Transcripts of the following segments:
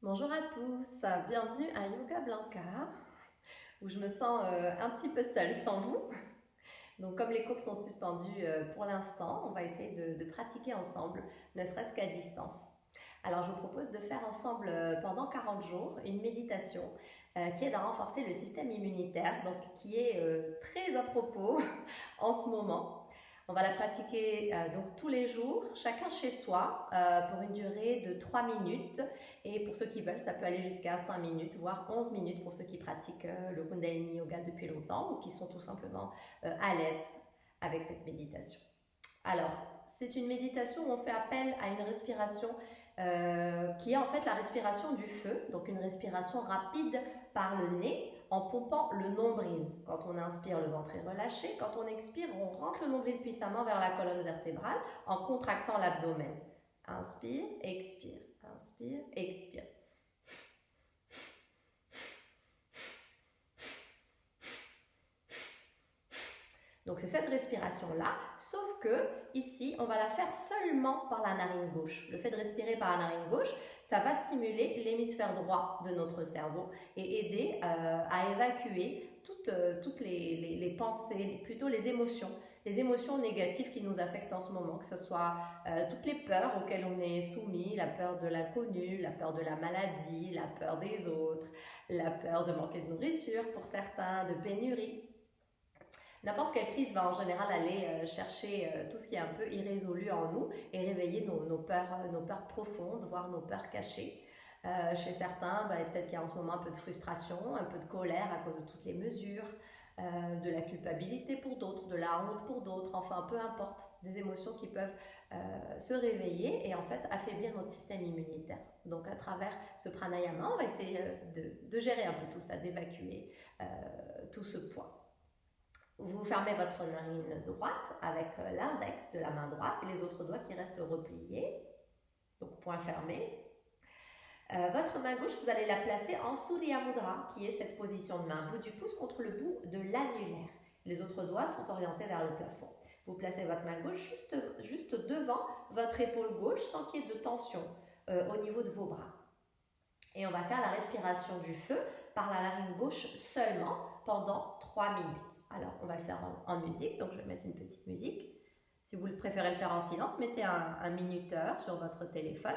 Bonjour à tous, bienvenue à Yoga Blanca, où je me sens un petit peu seule sans vous. Donc comme les cours sont suspendus pour l'instant, on va essayer de pratiquer ensemble, ne serait-ce qu'à distance. Alors je vous propose de faire ensemble pendant 40 jours une méditation qui aide à renforcer le système immunitaire, donc qui est très à propos en ce moment. On va la pratiquer donc tous les jours, chacun chez soi, pour une durée de 3 minutes. Et pour ceux qui veulent, ça peut aller jusqu'à 5 minutes, voire 11 minutes pour ceux qui pratiquent le Kundalini Yoga depuis longtemps ou qui sont tout simplement à l'aise avec cette méditation. Alors, c'est une méditation où on fait appel à une respiration qui est en fait la respiration du feu, donc une respiration rapide par le nez en pompant le nombril. Quand on inspire, le ventre est relâché. Quand on expire, on rentre le nombril puissamment vers la colonne vertébrale en contractant l'abdomen. Inspire, expire, inspire, expire. Donc c'est cette respiration-là, sauf que ici, on va la faire seulement par la narine gauche. Le fait de respirer par la narine gauche, ça va stimuler l'hémisphère droit de notre cerveau et aider à évacuer toutes les pensées, plutôt les émotions négatives qui nous affectent en ce moment, que ce soit toutes les peurs auxquelles on est soumis, la peur de l'inconnu, la peur de la maladie, la peur des autres, la peur de manquer de nourriture pour certains, de pénurie. N'importe quelle crise va en général aller chercher tout ce qui est un peu irrésolu en nous et réveiller nos peurs profondes, voire nos peurs cachées. Chez certains, peut-être qu'il y a en ce moment un peu de frustration, un peu de colère à cause de toutes les mesures, de la culpabilité pour d'autres, de la honte pour d'autres, enfin peu importe, des émotions qui peuvent se réveiller et en fait affaiblir notre système immunitaire. Donc à travers ce pranayama, on va essayer de gérer un peu tout ça, d'évacuer tout ce poids. Vous fermez votre narine droite avec l'index de la main droite et les autres doigts qui restent repliés, donc point fermé. Votre main gauche, vous allez la placer en Surya Mudra, qui est cette position de main, bout du pouce contre le bout de l'annulaire. Les autres doigts sont orientés vers le plafond. Vous placez votre main gauche juste devant votre épaule gauche sans qu'il y ait de tension au niveau de vos bras. Et on va faire la respiration du feu par la narine gauche seulement pendant 3 minutes. Alors, on va le faire en musique, donc je vais mettre une petite musique. Si vous préférez le faire en silence, mettez un minuteur sur votre téléphone.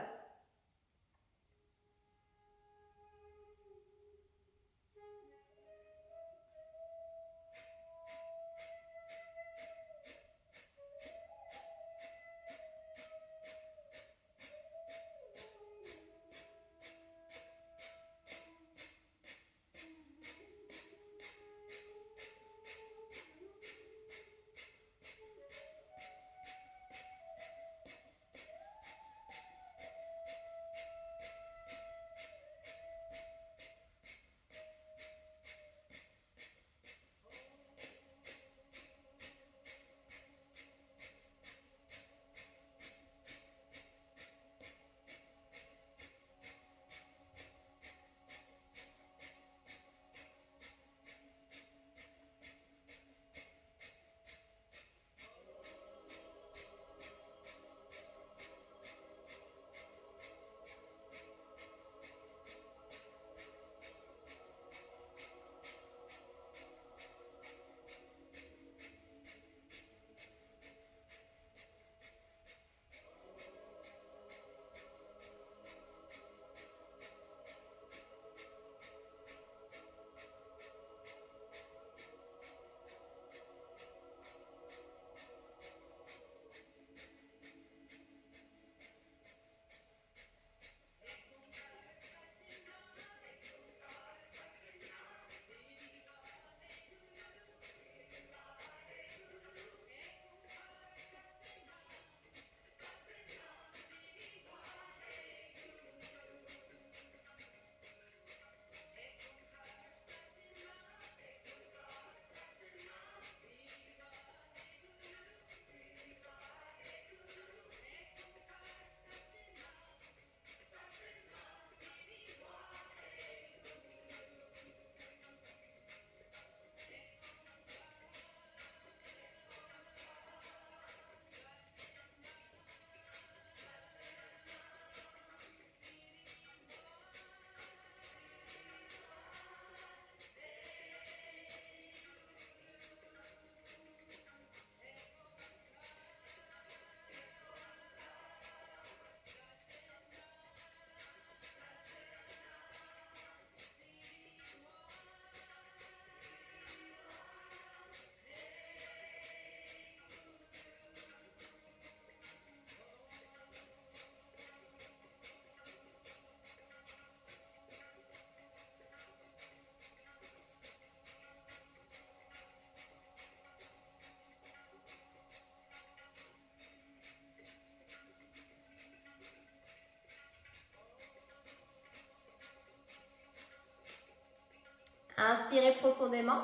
Inspirez profondément.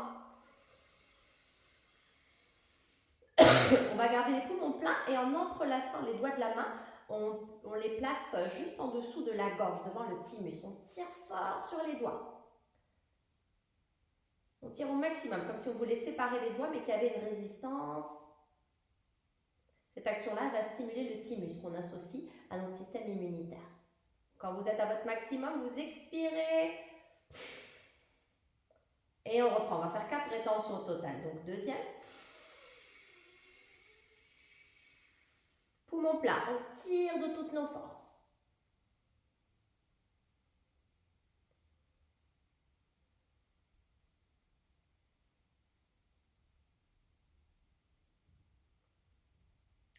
On va garder les poumons pleins et en entrelaçant les doigts de la main, on les place juste en dessous de la gorge, devant le thymus. On tire fort sur les doigts. On tire au maximum, comme si on voulait séparer les doigts, mais qu'il y avait une résistance. Cette action-là va stimuler le thymus, qu'on associe à notre système immunitaire. Quand vous êtes à votre maximum, vous expirez. Et on reprend. On va faire 4 rétentions au total. Donc, deuxième. Poumon plat, on tire de toutes nos forces.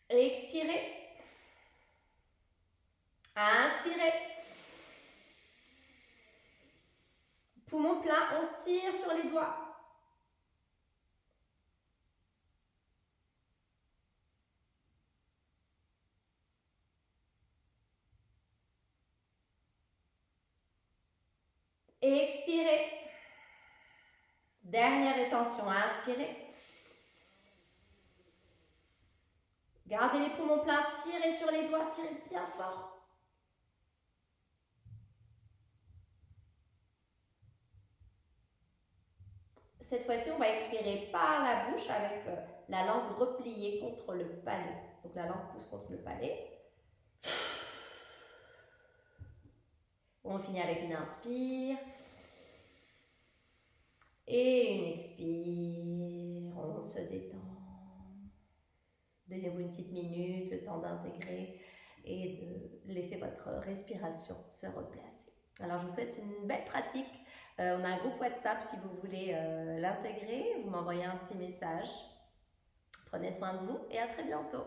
Expirez. Inspirez. Poumon plat, on tire sur les doigts. Expirez. Dernière rétention, inspirez. Gardez les poumons pleins, tirez sur les doigts, tirez bien fort. Cette fois-ci, on va expirer par la bouche avec la langue repliée contre le palais. Donc la langue pousse contre le palais. On finit avec une inspire. Et une expire. On se détend. Donnez-vous une petite minute, le temps d'intégrer et de laisser votre respiration se replacer. Alors, je vous souhaite une belle pratique. On a un groupe WhatsApp si vous voulez l'intégrer. Vous m'envoyez un petit message. Prenez soin de vous et à très bientôt.